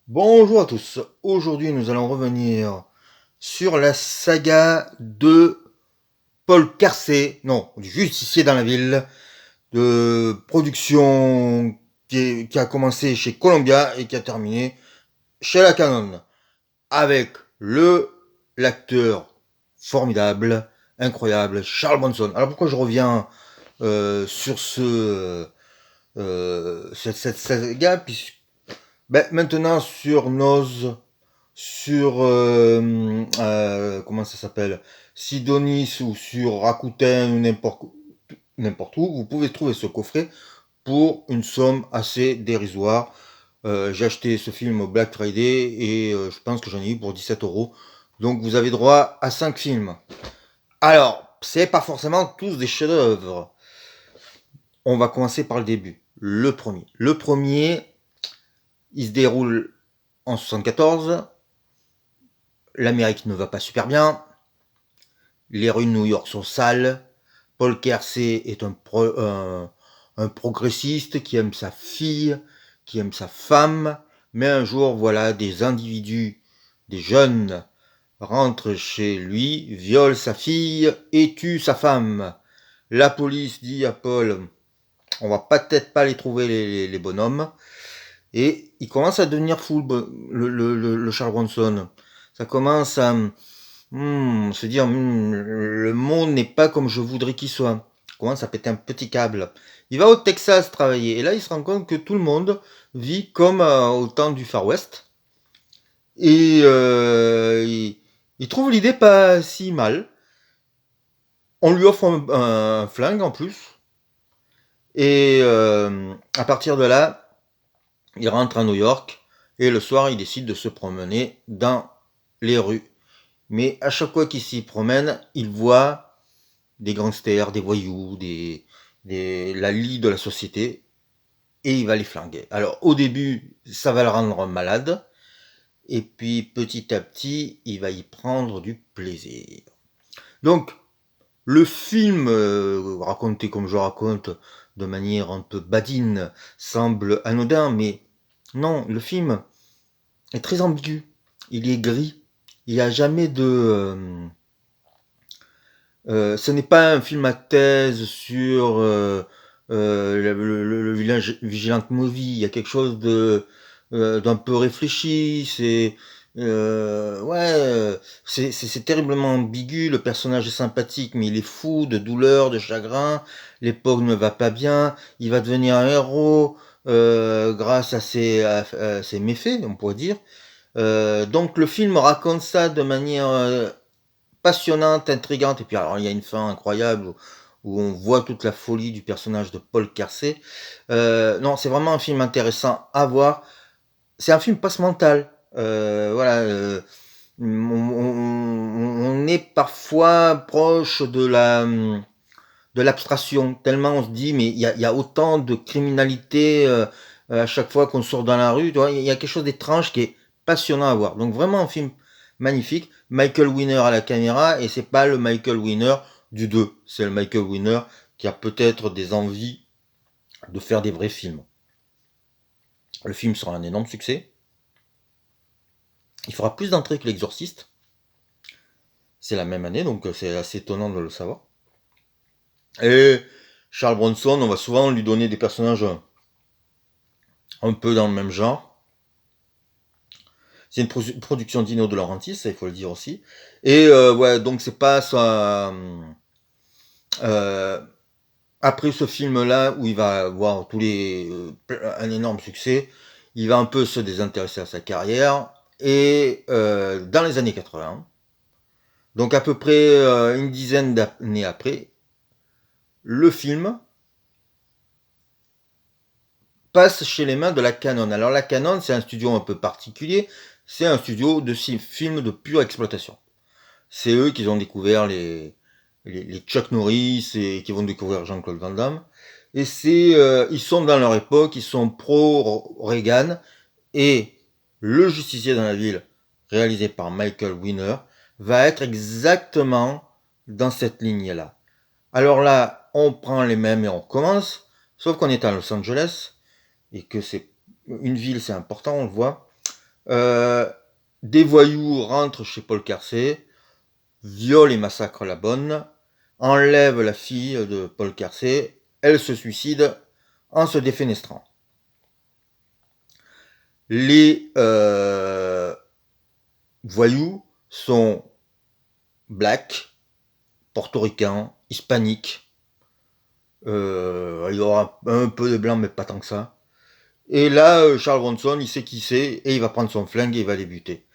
Bonjour à tous, aujourd'hui nous allons revenir sur la saga de Paul Kersey, non, du Justicier dans la ville, de production qui a commencé chez Columbia et qui a terminé chez la Canon, avec l'acteur formidable, incroyable, Charles Bronson. Alors pourquoi je reviens sur cette saga, puisque maintenant sur comment ça s'appelle, Sidonis ou sur Rakuten ou n'importe où, vous pouvez trouver ce coffret pour une somme assez dérisoire. J'ai acheté ce film au Black Friday et je pense que j'en ai eu pour 17 euros. Donc vous avez droit à 5 films. Alors, c'est pas forcément tous des chefs-d'œuvre. On va commencer par le début. Le premier. Le premier, il se déroule en 74. L'Amérique ne va pas super bien. Les rues de New York sont sales. Paul Kersey est un progressiste qui aime sa fille, qui aime sa femme. Mais un jour, voilà, des individus, des jeunes, rentrent chez lui, violent sa fille et tuent sa femme. La police dit à Paul, on va peut-être pas les trouver les bonhommes. Et il commence à devenir fou, le Charles Bronson. Ça commence à se dire, le monde n'est pas comme je voudrais qu'il soit. Il commence à péter un petit câble. Il va au Texas travailler. Et là, il se rend compte que tout le monde vit comme au temps du Far West. Et il trouve l'idée pas si mal. On lui offre un flingue en plus. Et à partir de là, il rentre à New York. Et le soir, il décide de se promener dans les rues. Mais à chaque fois qu'il s'y promène, il voit des gangsters, des voyous, la lie de la société, et il va les flinguer. Alors au début, ça va le rendre malade, et puis petit à petit, il va y prendre du plaisir. Donc, le film, raconté comme je raconte, de manière un peu badine, semble anodin, mais non, le film est très ambigu. Il est gris. Il n'y a jamais ce n'est pas un film à thèse sur le village Vigilante Movie. Il y a quelque chose d'un peu réfléchi. C'est terriblement ambigu. Le personnage est sympathique, mais il est fou de douleur, de chagrin. L'époque ne va pas bien. Il va devenir un héros grâce à ses méfaits, on pourrait dire. Donc le film raconte ça de manière passionnante, intrigante, et puis alors il y a une fin incroyable où on voit toute la folie du personnage de Paul Kersey. Non, c'est vraiment un film intéressant à voir. C'est un film passe-mental. Voilà, on est parfois proche de l'abstraction, tellement on se dit, mais il y a autant de criminalité à chaque fois qu'on sort dans la rue. Tu vois, il y a quelque chose d'étrange qui est passionnant à voir. Donc vraiment un film magnifique. Michael Winner à la caméra, et c'est pas le Michael Winner du 2. C'est le Michael Winner qui a peut-être des envies de faire des vrais films. Le film sera un énorme succès. Il fera plus d'entrées que l'Exorciste. C'est la même année, donc c'est assez étonnant de le savoir. Et Charles Bronson, on va souvent lui donner des personnages un peu dans le même genre. C'est une production d'Ino De Laurentiis, ça il faut le dire aussi. Et ouais, donc c'est pas ça. Euh, Après ce film-là, où il va avoir un énorme succès, il va un peu se désintéresser à sa carrière. Et dans les années 80, donc à peu près une dizaine d'années après, le film passe chez les mains de la Canon. Alors la Canon, c'est un studio un peu particulier, c'est un studio de films de pure exploitation. C'est eux qui ont découvert les Chuck Norris et qui vont découvrir Jean-Claude Van Damme. Et ils sont dans leur époque, ils sont pro-Reagan, et Le Justicier dans la ville, réalisé par Michael Winner, va être exactement dans cette ligne-là. Alors là, on prend les mêmes et on commence, sauf qu'on est à Los Angeles, et que c'est une ville, c'est important, on le voit. Euh, des voyous rentrent chez Paul Kersey, violent et massacrent la bonne, enlèvent la fille de Paul Kersey, elle se suicide en se défenestrant. Les voyous sont blacks, portoricains, hispaniques. Il y aura un peu de blanc, mais pas tant que ça. Et là, Charles Bronson, il sait qui c'est, et il va prendre son flingue et il va les buter.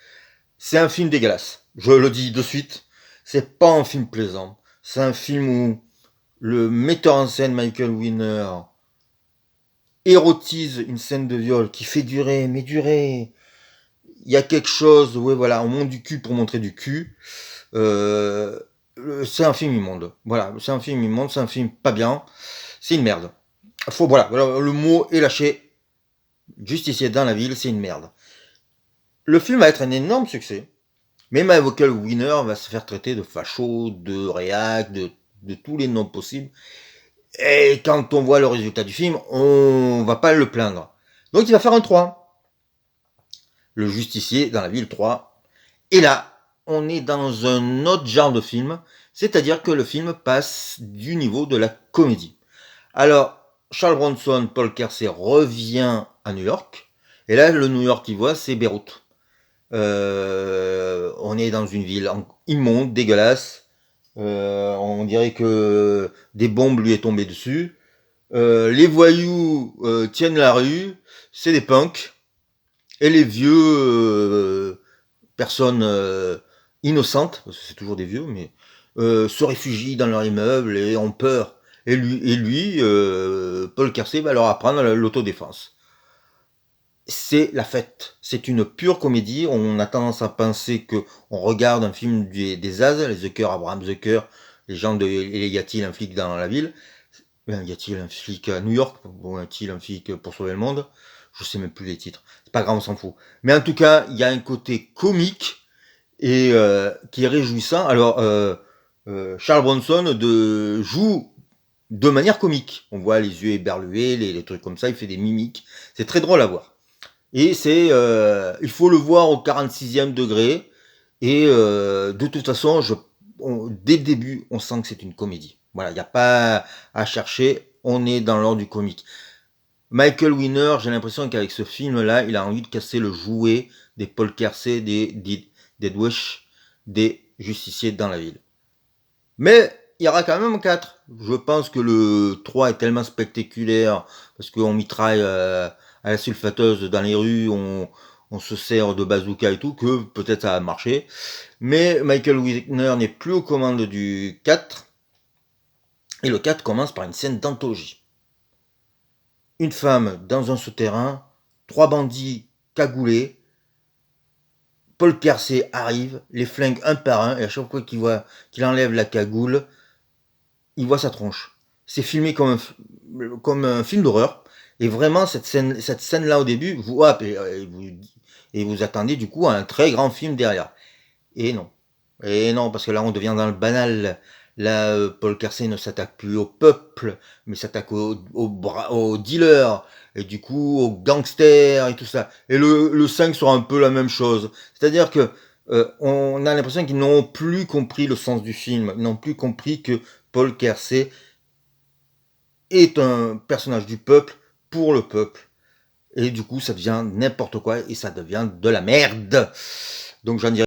C'est un film dégueulasse. Je le dis de suite. C'est pas un film plaisant. C'est un film où le metteur en scène Michael Winner érotise une scène de viol qui fait durer, mais durer. Il y a quelque chose, ouais, voilà, on monte du cul pour montrer du cul. Euh, c'est un film immonde. Voilà, c'est un film immonde, c'est un film pas bien. C'est une merde. Voilà, le mot est lâché. Justicier dans la ville, c'est une merde. Le film va être un énorme succès. Mais Michael Winner va se faire traiter de facho, de réac, de tous les noms possibles. Et quand on voit le résultat du film, on va pas le plaindre. Donc il va faire un 3. Le justicier dans la ville 3. Et là, on est dans un autre genre de film, c'est-à-dire que le film passe du niveau de la comédie. Alors, Charles Bronson, Paul Kersey revient à New York, et là, le New York qu'il voit, c'est Beyrouth. On est dans une ville immonde, dégueulasse. On dirait que des bombes lui est tombées dessus. Les voyous tiennent la rue, c'est des punks. Et les vieux, personnes innocentes, parce que c'est toujours des vieux, mais se réfugient dans leur immeuble et ont peur. Et lui Paul Kersey va leur apprendre l'autodéfense. C'est la fête. C'est une pure comédie. On a tendance à penser que on regarde un film des As, les Zucker, Abraham Zucker, les gens de et y a-t-il un flic dans la ville? Y a-t-il un flic à New York? Bon, y a-t-il un flic pour sauver le monde? Je sais même plus les titres. C'est pas grave, on s'en fout. Mais en tout cas, il y a un côté comique et qui est réjouissant. Alors, Charles Bronson joue de manière comique. On voit les yeux éberlués, les trucs comme ça. Il fait des mimiques. C'est très drôle à voir. Et il faut le voir au 46e degré. Et de toute façon, dès le début, on sent que c'est une comédie. Voilà, il n'y a pas à chercher. On est dans l'ordre du comique. Michael Winner, j'ai l'impression qu'avec ce film-là, il a envie de casser le jouet des Paul Kersey, des Dead Wish, des justiciers dans la ville. Mais il y aura quand même 4. Je pense que le 3 est tellement spectaculaire, parce qu'on mitraille à la sulfateuse dans les rues, on se sert de bazooka et tout, que peut-être ça va marcher. Mais Michael Winner n'est plus aux commandes du 4. Et le 4 commence par une scène d'anthologie. Une femme dans un souterrain, 3 bandits cagoulés, Paul Kersey arrive, les flingue un par un, et à chaque fois qu'il enlève la cagoule, il voit sa tronche. C'est filmé comme un film d'horreur. Et vraiment, cette scène-là au début, vous attendez du coup à un très grand film derrière. Et non. Et non, parce que là, on devient dans le banal. Là, Paul Kersey ne s'attaque plus au peuple, mais s'attaque aux dealers, et du coup aux gangsters et tout ça. Et le 5 sera un peu la même chose. C'est-à-dire que on a l'impression qu'ils n'ont plus compris le sens du film. Ils n'ont plus compris que Paul Kersey est un personnage du peuple pour le peuple. Et du coup, ça devient n'importe quoi et ça devient de la merde. Donc j'en dirais